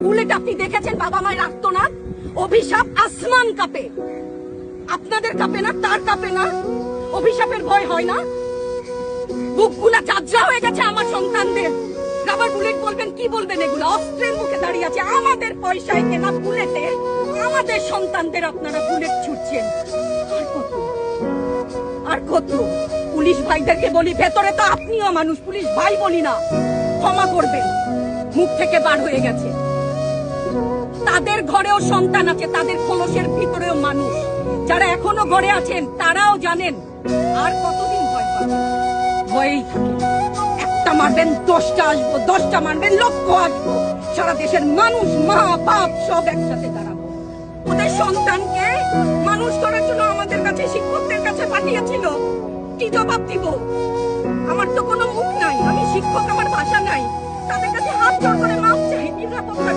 Bullet আপনি দেখেছেন বাবা মায়ের আর্তনাদ, অভিশাপ আসমান কাঁপে। আপনাদের কাঁপে না? তার কাঁপে না? অভিশাপের ভয় হয় না? বুকগুলা যাত্রা হয়ে গেছে আমার সন্তানদের। রাবার বুলেট বলবেন, কি বলবেন? এগুলো অস্ত্রের মুখে দাঁড়িয়ে আছে। আমাদের পয়সায় কেনা বুলেটে আমাদের সন্তানদের আপনারা বুলেট ছুটছেন। আর কত আর কত? পুলিশ ভাইদেরকে বলি, ভেতরে তো আপনিও মানুষ, পুলিশ ভাই বলি না, ক্ষমা করবেন, মুখ থেকে বার হয়ে গেছে। তাদের ঘরেও সন্তান আছে, তাদের খোলসের ভিতরেও মানুষ। যারা এখনো ঘরে আছেন তারাও জানেন আর কতদিন ভয় পাবেন। ভয়েই থাকে। একটা মারবেন 10টা আসবো, 10টা মারবেন লক্ষ আসবো। সারা দেশের মানুষ, মা বাপ সব একসাথে দাঁড়াবো। ওদের সন্তানকে মানুষ করার জন্য আমাদের কাছে, শিক্ষকদের কাছে পাঠিয়েছিল। কি জবাব দিব? আমার তো কোনো মুখ নাই, আমি শিক্ষক, আমার ভাষা নাই। তাদের কাছে হাত জোড় করে মাপ চাই, নিরাপত্তা